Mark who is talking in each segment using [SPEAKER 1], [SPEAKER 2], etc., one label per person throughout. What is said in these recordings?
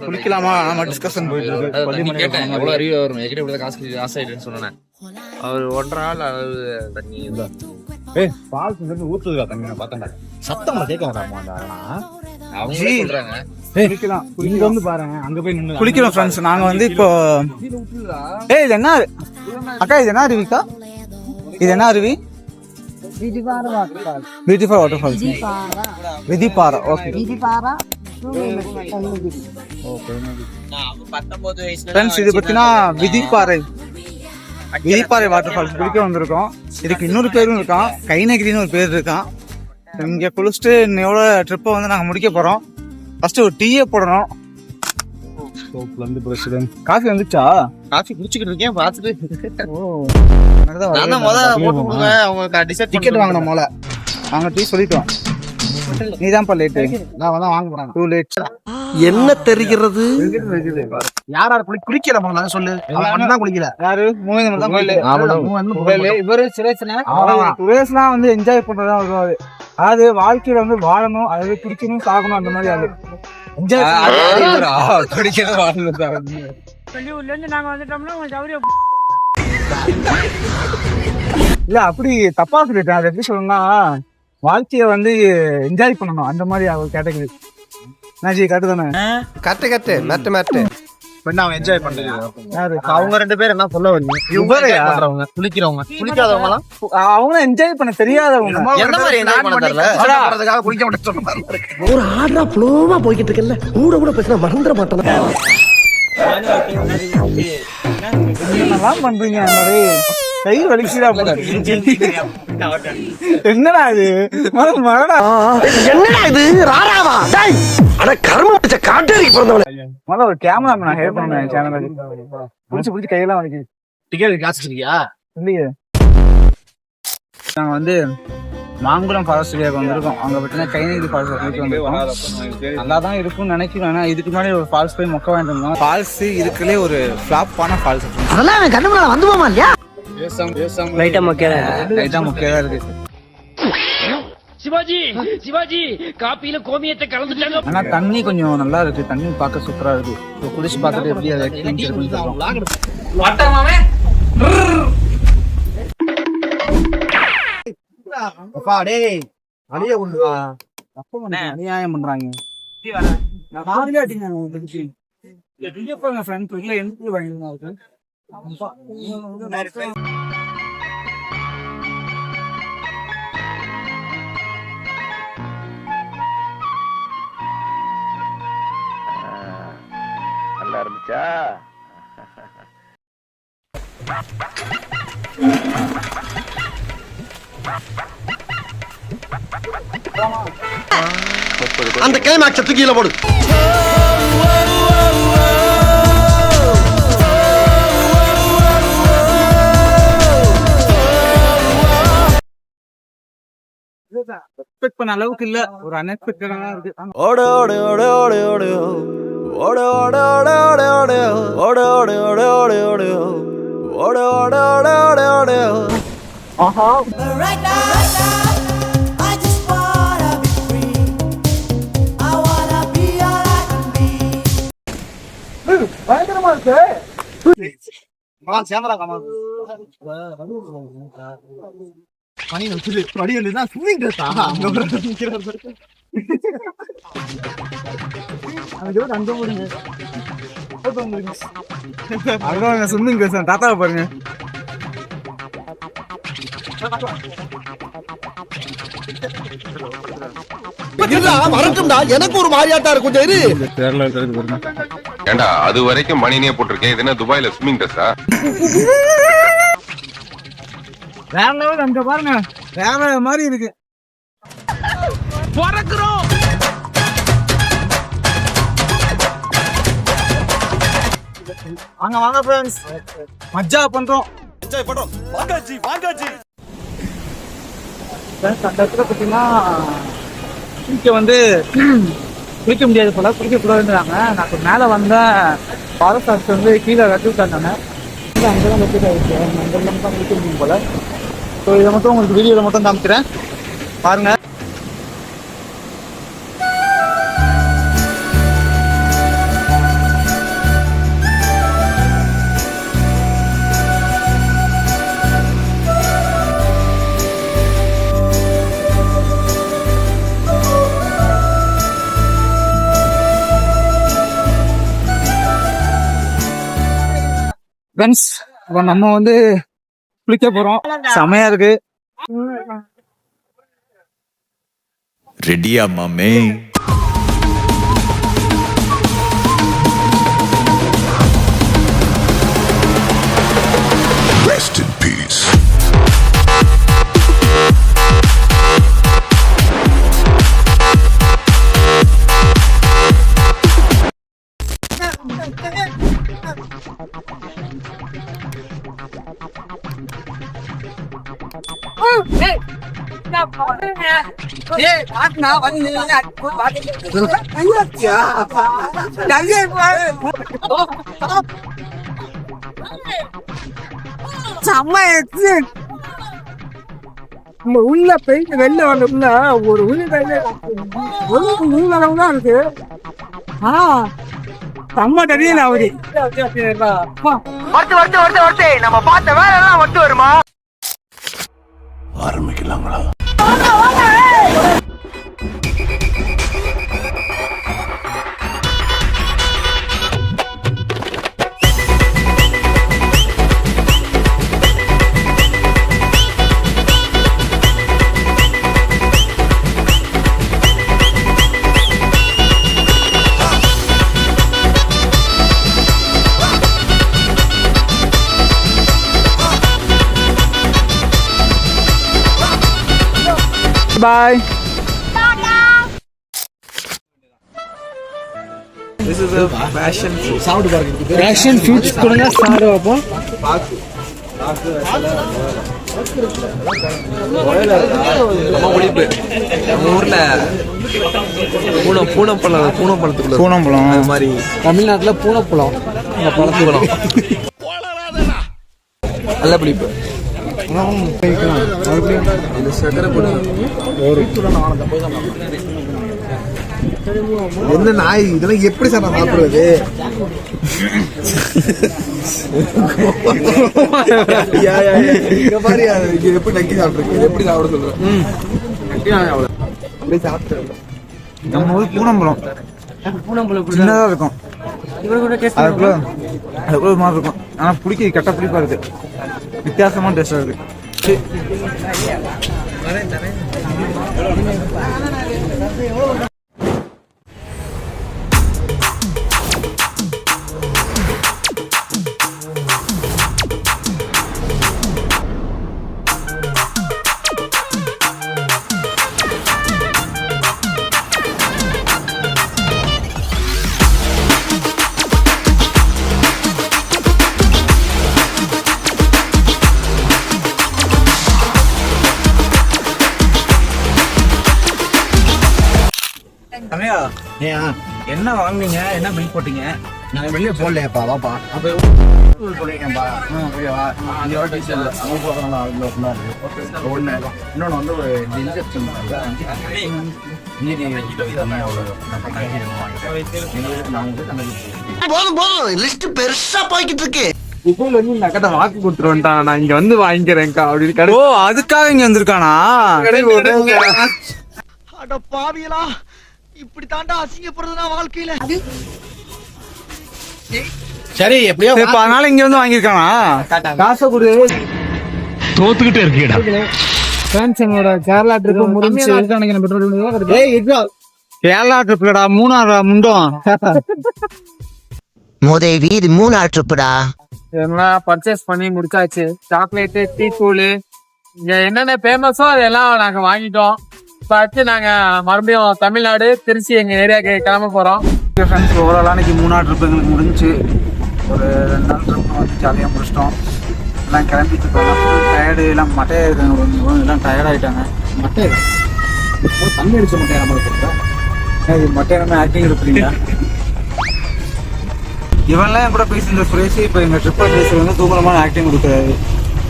[SPEAKER 1] குளிக்கலாமா? ஆமா, டிஸ்கஷன் போயிட்டு
[SPEAKER 2] இருக்கு. காசு ஆசைடுன்னு சொன்னேன். அவர் 1.5 நாள் அளவு தண்ணி
[SPEAKER 1] ஊத்துதா தண்ணி பார்த்தேன். சத்தம் கேட்க குளிக்கிறோம் ஃப்ரெண்ட்ஸ். நாங்க வந்து இப்போ இது என்ன அக்கா, இது என்ன அருவிக்கா? இது என்ன அருவி? விதிபாரா வாட்டர் ஃபால்ஸ். விதிபாரா. ஓகே ஃப்ரெண்ட்ஸ், இது பத்தினா விதிப்பாறை வாட்டர் ஃபால்ஸ் குளிக்க வந்திருக்கோம். இதுக்கு இன்னொரு பேரும் இருக்கான், கைநகிரின்னு ஒரு பேர் இருக்கான். இங்க குளிச்சுட்டு இன்னையோட ட்ரிப்பை வந்து நாங்க முடிக்க போறோம். ஃபர்ஸ்ட் ஒரு டீயே போடணும். காஃபி வந்துச்சா?
[SPEAKER 2] காஃபி குடிச்சுக்கிட்டு இருக்கேன். பார்த்துட்டு
[SPEAKER 1] டிக்கெட் வாங்கணும் போல. அவங்க டீ சொல்லிட்டோம். நீதான்ப்பா லேட்டு. நான் வந்து வாங்க போறேன். Too late.
[SPEAKER 3] என்ன தெரிகிறது?
[SPEAKER 1] யார் குளிக்கல போல சொல்லு. தான் குளிக்கல. யாரு? இவரு சுரேஷ்லாம் வந்து என்ஜாய் பண்றதா வருவாரு. அது வாழ்க்கையில வந்து வாழணும், அதாவது குடிக்கணும், சாகணும், அந்த மாதிரி அது என்ஜாய் குடிக்கணும், வாழணும். இல்ல அப்படி தப்பா சொல்லிட்டேன். அது எப்படி சொல்லணும்னா, வாழ்க்கைய வந்து என்ஜாய் பண்ணணும், அந்த மாதிரி அவர் கேட்டகரி. நாஜி கரெக்ட் தானே?
[SPEAKER 3] கரெக்ட் மேட்டு
[SPEAKER 1] அவன் என்ஜாய் பண்றது.
[SPEAKER 2] அவங்க 2 பேரும் என்ன சொல்ல வரீங்க? பண்றவங்க, குளிக்கிறவங்க, குளிக்காதவங்க
[SPEAKER 1] அவங்க என்ஜாய் பண்ண தெரியாதவங்க.
[SPEAKER 2] எந்த மாதிரி என்ஜாய் பண்ண தெரியல,
[SPEAKER 1] குளிக்க மாட்டேன்னு சொன்ன
[SPEAKER 3] ஒரு ஆர்டரா ஃப்ளோவா போய்கிட்டு இருக்கல. கூட பேசினா மறந்துட மாட்டேன்.
[SPEAKER 1] என்னெல்லாம் பண்றீங்க? கை வலிக்குதா? என்னடா இது?
[SPEAKER 3] என்னடா இது? ராராவா? டேய் அட கர்ம பிடிச்ச காட்டேரிக்கு பிறந்தவனே.
[SPEAKER 1] முதல்ல ஒரு கேமரா நான் ஹெல்ப் பண்ணுவேன் சேனலுக்கு. புடிச்சு கையெல்லாம் வலிக்குது.
[SPEAKER 2] டிக்கெட் காசு வச்சிருக்கியா?
[SPEAKER 1] இல்லையே. நாங்க வந்து மாங்குளம் ஃபாரஸ்ட் ஏரியாவுக்கு வந்திருக்கோம். அங்க பார்த்தீங்கன்னா கைநகிரி ஃபால்ஸ் வந்திருக்கோம். நல்லா தான் இருக்கும்னு நினைக்கிறேன். ஏன்னா இதுக்கு முன்னாடி ஒரு ஃபால்ஸ் போய் மொக்க வாங்கிட்டு இருந்தோம். ஃபால்ஸ் இருக்குலே ஒரு ஃபிளாப்பான ஃபால்ஸ்.
[SPEAKER 3] அதெல்லாம் கண்ணு முன்னால வந்து போமா இல்லையா?
[SPEAKER 1] லைட்டா மொக்கையா இருக்கு.
[SPEAKER 4] சிவாஜி காப்பியில கோமியத்தை கலந்துட்டாங்க.
[SPEAKER 1] ஆனா தண்ணி கொஞ்சம் நல்லா இருக்கு. தண்ணி பார்க்க சூப்பரா இருக்கு. குடிச்சு பார்த்துட்டு எப்படி அதை எக்ஸ்பீரியன்ஸ் இருக்குன்னு அநியாயம் பண்றாங்க.
[SPEAKER 2] நல்லா இருந்துச்சா?
[SPEAKER 3] அந்த கிளைமாக்ஸ் தூக்கில போடு.
[SPEAKER 1] எக்ஸ்பெக்ட் பண்ண அளவுக்கு இல்ல, ஒரு அன்எக்ஸ்பெக்டடா இருக்கு.
[SPEAKER 3] ஓடு ஓடு ஓடு ஓடு ஓடு ஓடு ஓடு ஓடு ஓடு ஓடு ஓடு ஓடு ஓடு ஓடு ஓடு ஓடு ஓடு ஓடு ஓடு.
[SPEAKER 1] ஆஹா, பயங்கரமா இருக்கு. ஸ்விம்மிங் பேச தாத்தாவை பாருங்க.
[SPEAKER 3] எனக்கு ஒரு மாதிரியாட்டா இருக்கும்.
[SPEAKER 5] ஏண்டா அது வரைக்கும் மணினே போட்டிருக்கேன். இது என்ன துபாயில ஸ்விம்மிங் ட்ரெஸ்ஸா?
[SPEAKER 1] வேற லெவல். அங்க பாருங்க, வேற மாதிரி இருக்கு. வாங்க வாங்க ஃப்ரெண்ட்ஸ், மஜா பண்றோம்.
[SPEAKER 3] என்ஜாய் பண்றோம். வாங்காச்சி
[SPEAKER 1] ஃப்ரெண்ட்ஸ், அந்த இடத்துல பார்த்தீங்கன்னா குளிக்க வந்து குளிக்க முடியாது போல, குளிக்க கூடாதுன்றாங்க. நான் மேலே வந்தேன், ஃபாரஸ்ட் ஆஃபீஸ் வந்து கீழே கட்டி விட்டாங்க. அங்கெல்லாம் வச்சுட்டு அங்கெல்லாம் தான் குளிக்க முடியும் போல. ஸோ இதை மட்டும் உங்களுக்கு வீடியோவில் மட்டும் காமிக்கிறேன் பாருங்க. ஃப்ரெண்ட்ஸ் இப்போ நம்ம வந்து குளிக்க போறோம். செமையா இருக்கு.
[SPEAKER 3] ரெடியா மாமே?
[SPEAKER 6] Rest in peace.
[SPEAKER 1] உள்ள போயிட்டு வெளில வரணும்னா ஒரு தான் இருக்கு. ஆனா செம்ம தெரியல அவரு நம்ம பார்த்த வேலை எல்லாம் மட்டும் வருமா?
[SPEAKER 6] ஆரம்பிக்கலாங்களா?
[SPEAKER 1] Bye. This is a passion fruit. Passion fruits கொடுங்க சாப்பிட வைப்போம்.
[SPEAKER 7] நம்ம ஒளிப்பு நம்ம ஊர்ல பூனப்பழம் அது மாதிரி
[SPEAKER 1] தமிழ்நாட்டுல பூனப்பழம்
[SPEAKER 7] இந்த பழத்துப்பழம் நல்ல புளிப்பு. இது சக்கரை போட்டு
[SPEAKER 2] என்ன நாய் இதெல்லாம் எப்படி சார் நான் சாப்பிடுறது? எப்படி நக்கி சாப்பிடுறது? எப்படி சாப்பிட சொல்றேன்?
[SPEAKER 1] நம்ம ஊர் பூனம்பழம் சின்னதா இருக்கும். அதுக்குள்ள மாதிரி இருக்கும். ஆனா பிடிக்க கட்ட பிடிப்பா இருக்கு. வித்தியாசமான டேஸ்டா இருக்கு. என்ன வாங்குனீங்க? என்ன பில் போட்டீங்க?
[SPEAKER 2] நான் வெளியே போடலையாப்பா, வாப்பா. அப்ப சொல்லிருக்கேன்ப்பா. ஒண்ணு இன்னொன்னு வந்து ஒரு இன்ஜெக்ஷன் லிஸ்ட் பெருசா போய்கிட்டு இருக்கு.
[SPEAKER 1] வாக்கு கொடுத்துருவேன்ட்டான், நான் இங்க வந்து வாங்கிக்கிறேன்க்கா அப்படின்னு. ஓ, அதுக்காக இங்க வந்திருக்கானா?
[SPEAKER 2] அட பாவியலா, இப்படி தாண்டா அசிங்கப்படுறதுனா வாழ்க்கையில. சரி எப்படியோ
[SPEAKER 1] அதனால இங்க வந்து வாங்கிருக்கானா? காசை கொடு.
[SPEAKER 4] தோத்துக்கிட்டே இருக்கீடா.
[SPEAKER 1] எங்களோட கேரளா ட்ரிப் முடிஞ்சு கேரளா ட்ரிப்லடா மூணாறு முண்டம்
[SPEAKER 8] மோதேவி இது 3 ட்ரிப்புடா.
[SPEAKER 1] எல்லாம் பர்ச்சேஸ் பண்ணி முடிச்சாச்சு. சாக்லேட்டு, டீ தூள், இங்க என்னென்ன ஃபேமஸோ அதெல்லாம் நாங்க வாங்கிட்டோம். இப்போ அடுத்து நாங்க மறுபடியும் தமிழ்நாடு திருச்சி எங்க ஏரியாவுக்கு கிளம்ப போறோம். ஃப்ரெண்ட்ஸ், ஓவராலாக இன்னைக்கு 3 ட்ரிப் எங்களுக்கு முடிஞ்சு ஒரு 2 நாள் ட்ரிப் வந்து ஜாலியாக முடிச்சிட்டோம். எல்லாம் கிளம்பிட்டு இருக்கோம். டயர்டு எல்லாம் மட்டையாக இருக்காங்க, எல்லாம் டயர்டாயிட்டாங்க. மட்டை தண்ணி அடிச்ச மட்டையா நம்ம சொல்றேன். மட்டையானமே ஆக்டிங் இருப்பீங்க. இவன்லாம் என் கூட பேசியிருந்த சுரேஷ் இப்போ எங்க ட்ரிப் அட்வைசர் வந்து தூக்கலமான ஆக்டிங் கொடுக்குறாரு.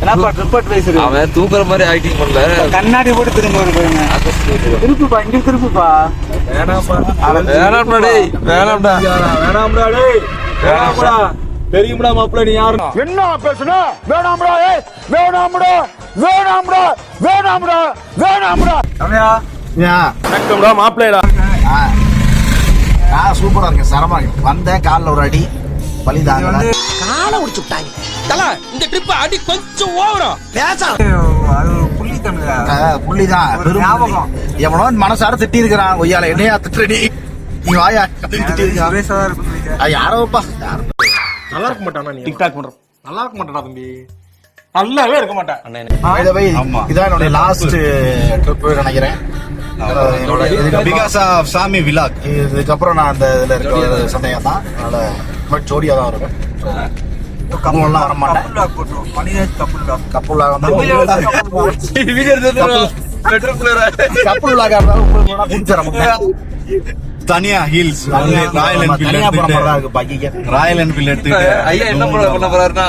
[SPEAKER 1] என்னப்பா ட்ரிப் அட்வைசர்?
[SPEAKER 7] அவன் தூக்குற மாதிரி ஆக்டிங் பண்ணல,
[SPEAKER 1] கண்ணாடி போட்டு திரும்ப இருப்பாங்க. திருப்புப்பா, இங்க திருப்புப்பா.
[SPEAKER 7] வேணாம்டா டேய், வேணாம்டா
[SPEAKER 2] வேணாம்டா டேய், வேணாம்டா. தெரியும்டா மாப்பிள்ள நீ யாரு? என்ன பேசுன? வேணாம்டா ஏய், வேணாம்டா, வேணாம்டா, வேணாம்டா, வேணாம்டா.
[SPEAKER 1] ரம்யா,
[SPEAKER 2] வணக்கம்டா மாப்பிள்ளடா. சூப்பரா இருக்கு, சரமா இருக்கு. வந்த கால்ல ஒரு அடி பலிதாங்க, காலை உடைச்சு விட்டாங்க.
[SPEAKER 6] இந்த ட்ரிப் அடி கொஞ்சம் ஓவரா
[SPEAKER 2] புள்ளிதான் ஞாபகம் எவனோ மனசார திட்டி இருக்கிறான் ஒய்யால என்னையா திட்டுறடி நீ வாயா திட்டி இருக்கான் யாரோப்பா
[SPEAKER 7] நல்லா இருக்க மாட்டானா நீ டிக்டாக் பண்றோம் நல்லா இருக்க மாட்டானா தம்பி நல்லாவே இருக்க மாட்டான்
[SPEAKER 2] இதான் என்னுடைய லாஸ்ட் ட்ரிப் நினைக்கிறேன் பிகாஸ் ஆஃப் சாமி விலாக் இதுக்கப்புறம் நான் அந்த இதுல இருக்க சந்தேகம் தான் அதனால ஜோடியா தான் இருக்கும் கப்பல்லாம் வர மாட்டேன் கப்புல்லா தனியா hills Royal Enfield Royal Enfield எடுத்துக்கிட்டு
[SPEAKER 7] ஐயா என்ன பண்ண போறாருன்னா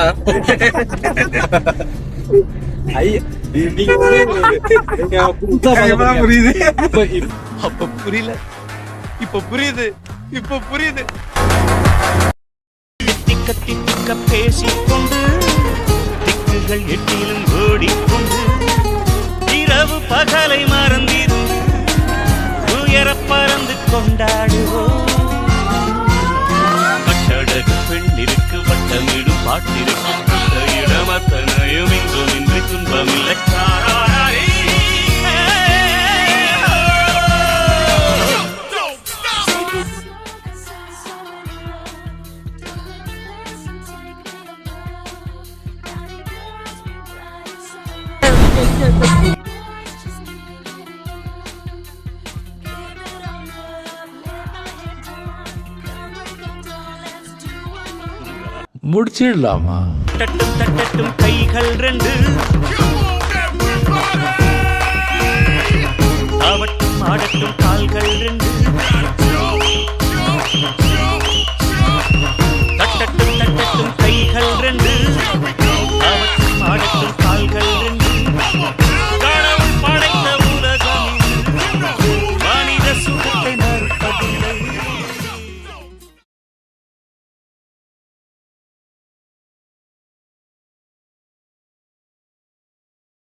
[SPEAKER 2] புரியுது
[SPEAKER 7] அப்ப புரியல இப்ப புரியுது இப்ப புரியுது
[SPEAKER 9] திக்க திக்க பேசிக்கொண்டு திக்குகள் எட்டிலும் ஓடிக்கொண்டு இரவு பகலை மறந்திருந்து உயர பறந்து கொண்டாடுவோம் கட்டழகு பெண்ணிற்கு வட்டமிடும் பாட்டிற்கு இடமத்தனையும் இங்கும் இன்றி துன்பமில்லை
[SPEAKER 4] முடிச்சிடலாமா?
[SPEAKER 9] தட்டும் தட்டட்டும் கைகள் ரெண்டு ஆவட்டும் ஆடட்டும் கால்கள் ரெண்டு தட்டட்டும் தட்டட்டும் கைகள் ரெண்டு ஆவட்டும் ஆடட்டும் கால்கள்